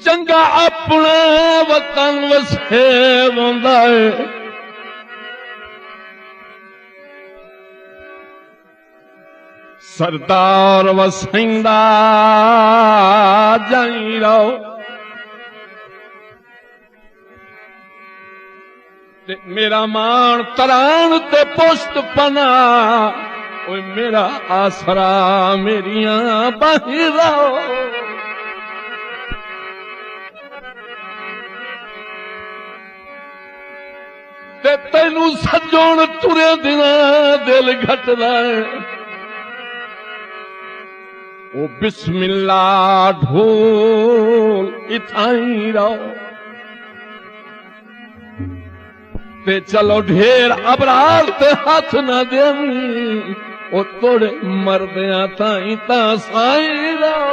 چنگا اپنا وطن وسے ہوندا ہے سردار وسیندا جائی رہو تے میرا مان تران تے پشت پنا اوے میرا آسرا میریاں باہیں رہو تے تینوں سجون ترے دناں دل گھٹدا ہے او بسم اللہ ڈھول اتھائیں رہو تے چلو ڈھیر ابرار تے ہاتھ نہ دیں او توڑے مردیاں تائیں تاں سائیں رہو